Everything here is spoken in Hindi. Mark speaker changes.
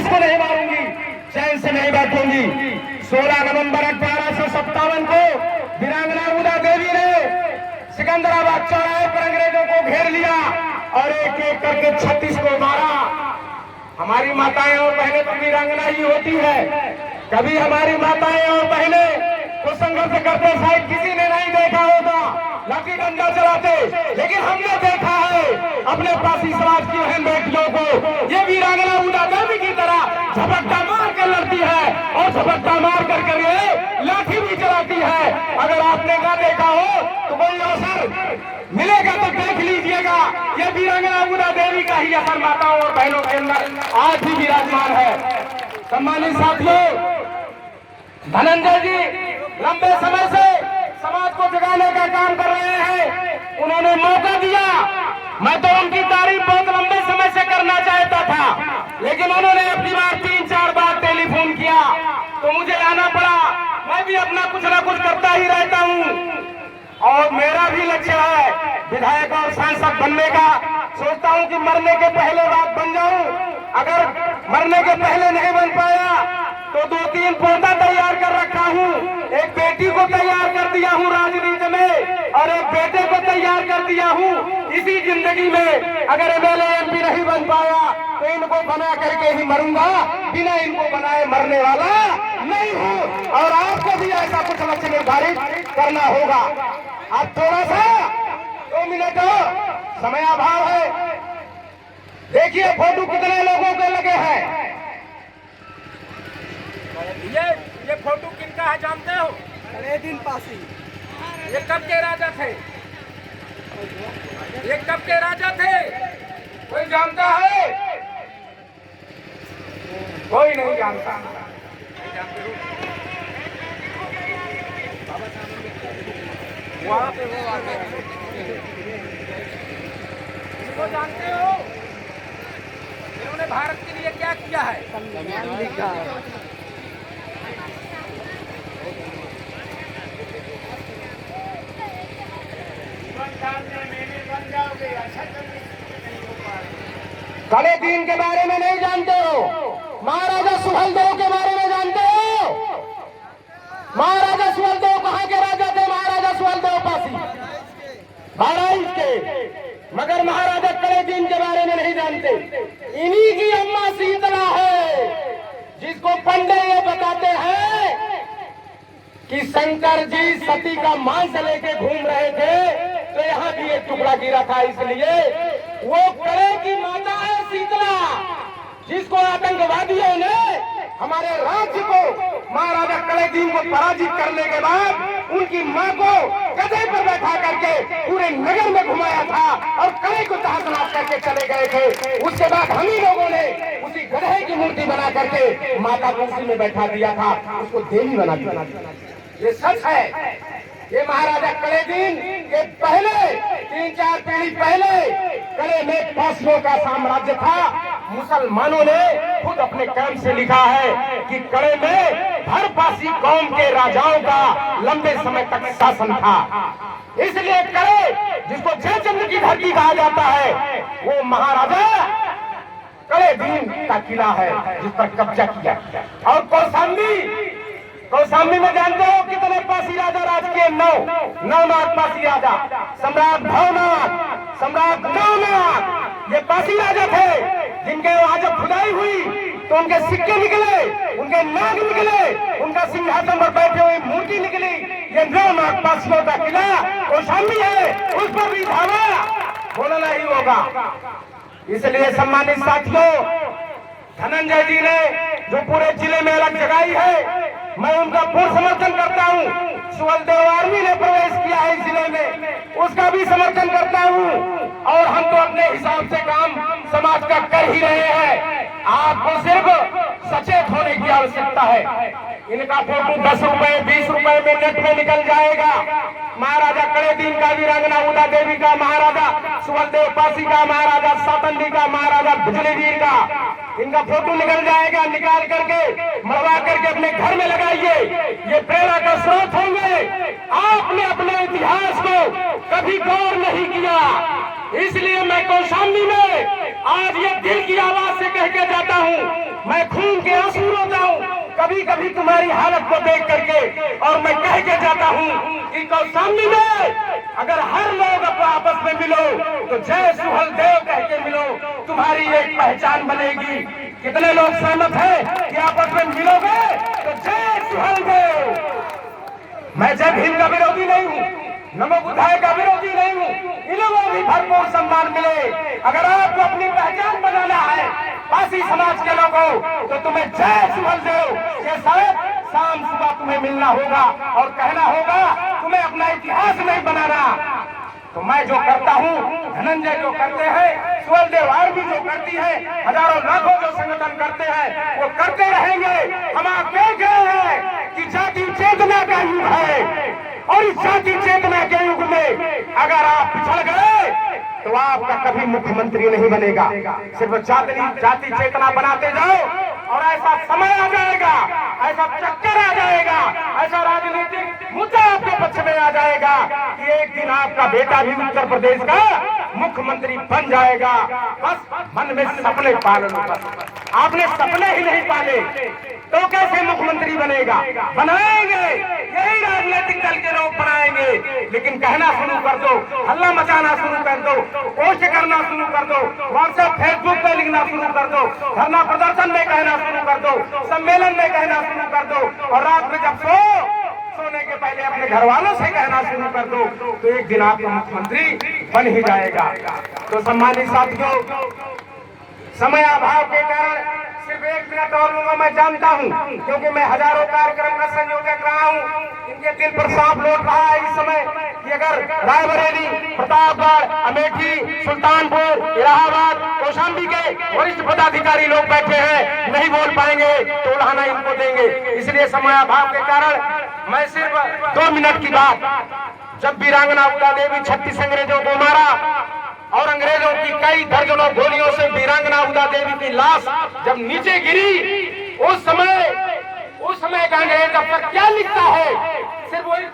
Speaker 1: इसको नहीं मारूंगी, चैन से नहीं बैठूंगी। 16 नवंबर 1857 को वीरांगना उदा देवी ने सिकंदराबाद चौराहे पर अंग्रेजों को घेर लिया और एक एक करके 36 को मारा। हमारी माताएं और बहनें तो वीरांगना ही होती है। कभी हमारी माताएं और बहनें को संघर्ष करते शायद किसी ने नहीं देखा होगा, लाठी डंडा चलाते, लेकिन हमने देखा है अपने पासी समाज की बहन बेटियों को ये वीरांगना उदा देवी की तरह झपट्टा मार कर लड़ती है और झपट्टा मार कर ये लाठी भी चलाती है। अगर आपने ना देखा हो तो कोई अवसर मिलेगा तो देख लीजिएगा। ये वीरांगना उदा देवी का ही असर माताओं और बहनों के अंदर आज भी विराजमान है। सम्मानित साथियों, धनंजय जी लंबे समय से समाज को जगाने का काम कर रहे हैं। उन्होंने मौका दिया, मैं तो उनकी तारीफ बहुत लंबे समय से करना चाहता था, लेकिन उन्होंने अपनी बार 3-4 बार टेलीफोन किया तो मुझे आना पड़ा। मैं भी अपना कुछ ना कुछ करता ही रहता हूँ और मेरा भी लक्ष्य है विधायक और सांसद बनने का। सोचता हूँ कि मरने के पहले बात बन जाऊं। अगर मरने के पहले नहीं बन पाया तो 2-3 पौधा तैयार कर रखा हूँ। एक बेटी को तैयार कर दिया हूँ राजनीति में और एक बेटे को तैयार कर दिया हूँ इसी जिंदगी में। अगर एमएलए एमपी नहीं बन पाया तो इनको बना करके ही मरूंगा, बिना इनको बनाए मरने वाला नहीं हूँ। और आपको भी ऐसा कुछ लक्ष्य निर्धारित करना होगा। आप थोड़ा सा 2 मिनट समय अभाव है। देखिए फोटो कितने लोगों के लगे हैं।
Speaker 2: ये फोटो किनका है जानते हो?
Speaker 3: कलेदीन पासी।
Speaker 2: ये कब के राजा थे? ये कब के राजा थे? कोई जानता है? कोई नहीं जानता। नहीं जानते हो? वहाँ पे वो आते हैं। इसको जानते हो? इन्होंने भारत के लिए क्या किया है?
Speaker 3: संविधान लिखा है।
Speaker 1: कलेदीन के बारे में नहीं जानते हो? महाराजा सुहेलदेव के बारे में जानते हो? महाराजा सुहेलदेव कहाँ के राजा थे? महाराजा सुहेलदेव पासी बहराइच के। मगर महाराजा कलेदीन के बारे में नहीं जानते। इन्हीं की अम्मा शीतला है जिसको पंडे ये बताते हैं कि शंकर जी सती का मांस लेके घूम रहे थे तो यहाँ भी एक टुकड़ा गिरा था, इसलिए वो कड़े की माता है शीतला, जिसको आतंकवादियों ने हमारे राज्य को महाराजा कलेदीन को पराजित करने के बाद उनकी मां को गधे पर बैठा करके पूरे नगर में घुमाया था और कड़े को तहस-नहस करके चले गए थे। उसके बाद हम ही लोगों ने उसी गधे की मूर्ति बना करके माता को उसी में बैठा दिया था, उसको देवी बना दिया। ये सच है। ये महाराजा कलेदीन के पहले 3-4 पीढ़ी पहले कले में पासियों का साम्राज्य था। मुसलमानों ने खुद अपने कलम से लिखा है कि कले में हर पासी कौम के राजाओं का लंबे समय तक शासन था। इसलिए कले, जिसको जयचंद्र की धरती कहा जाता है, वो महाराजा कलेदीन का किला है जिस पर कब्जा किया। और कौशाम्बी में जानते हो कितने पासी राजा राज किए? 9 पासी राजा। सम्राट भवनाथ, सम्राट नवनाथ, ये पासी राजा थे जिनके वहां जब खुदाई हुई तो उनके सिक्के निकले, उनके नाग निकले, उनका सिंहासन पर बैठे हुए मूर्ति निकली। ये 9 पासियों का किला कौशाम्बी है, उस पर भी धावा बोलना ही होगा। इसलिए सम्मानित साथियों, धनंजय जी ने जो पूरे जिले में अलग जगाई है, मैं उनका पूर्ण समर्थन करता हूँ। सुहेलदेव आर्मी ने प्रवेश किया है जिले में, उसका भी समर्थन करता हूँ। और हम तो अपने हिसाब से काम समाज का कर ही रहे हैं। आपको सिर्फ सचेत होने की आवश्यकता है। इनका फोटो 10 रुपए 20 रुपए में नेट में निकल जाएगा। महाराजा कलेदीन का, वीरांगना उदा देवी का, महाराजा सुहेलदेव पासी का, महाराजा सातंडी का, महाराजा बिजलीवीर का, इनका फोटो निकल जाएगा। निकाल करके मरवा करके अपने घर में लगाइए। ये प्रेरणा का स्रोत होंगे। आपने अपने इतिहास को कभी गौर नहीं किया, इसलिए मैं कौशाम्बी में आज ये दिल की आवाज से कह के जाता हूँ मैं खून के आंसू रोता हूँ कभी कभी तुम्हारी हालत को देख करके, और मैं कह के जाता हूँ कि कौशाम्बी में अगर हर लोग आपस में मिलो तो जय सुहल देव कह के मिलो, तुम्हारी एक पहचान बनेगी। कितने लोग सहमत हैं कि आपस में मिलोगे तो जय सुहल देव। मैं जय भीम का विरोधी नहीं हूँ, नमो बुद्धाय का विरोधी नहीं हूँ, इन लोगों को भी भरपूर सम्मान मिले। अगर आपको अपनी पहचान बनाना है पासी समाज के लोगों तो तुम्हें जय सुहल देव ये शायद शाम सुबह तुम्हें मिलना होगा और कहना होगा, तुम्हें अपना इतिहास नहीं बनाना। तो मैं जो करता हूँ, धनंजय जो करते हैं, सुहल देव आर्मी जो करती है, हजारों लाखों जो संगठन करते हैं वो करते रहेंगे। हम आप देख रहे हैं कि जाति चेतना का युग है, और इस जाति चेतना के युग में अगर आप पिछड़ गए तो आपका कभी मुख्यमंत्री नहीं बनेगा। सिर्फ जाति चेतना बनाते जाओ और ऐसा समय आ जाएगा, ऐसा चक्कर आ जाएगा, ऐसा राजनीतिक मुद्दा आपके पक्ष में आ जाएगा कि एक दिन आपका बेटा भी उत्तर प्रदेश का मुख्यमंत्री बन जाएगा। बस मन में सपने पाल लो, बस आपने सपने ही नहीं पाले तो कैसे मुख्यमंत्री बनेगा? बनाएंगे, यही राजनीतिक दल के लोग बनाएंगे। लेकिन कहना शुरू कर दो, हल्ला मचाना शुरू कर दो, पोस्ट करना शुरू कर दो, व्हाट्सएप फेसबुक पे लिखना शुरू कर दो, धरना प्रदर्शन में कहना शुरू कर दो, सम्मेलन में कहना शुरू कर दो, और रात में जब सोने के पहले अपने घर वालों से कहना शुरू कर दो तो एक दिन आपका मुख्यमंत्री बन ही जाएगा। तो सम्मानित साथियों, समय अभाव के कारण सिर्फ 1 मिनट और लूंगा। मैं जानता हूं क्योंकि मैं हजारों कार्यक्रम का संयोजक रहा हूं, इनके दिल पर सांप लौट रहा है इस समय कि अगर रायबरेली, प्रतापगढ़, अमेठी, सुल्तानपुर, इलाहाबाद, कौशाम्बी के वरिष्ठ पदाधिकारी लोग बैठे हैं, नहीं बोल पाएंगे तो उलाहना इनको देंगे। इसलिए समय अभाव के कारण मैं सिर्फ 2 मिनट की बात, जब वीरांगना उदा देवी 36 अंग्रेजों को मारा और अंग्रेजों की कई दर्जनों गोलियों से वीरांगना उदा देवी की लाश जब नीचे गिरी, उस समय का अंग्रेज अफसर क्या लिखता है? सिर्फ वही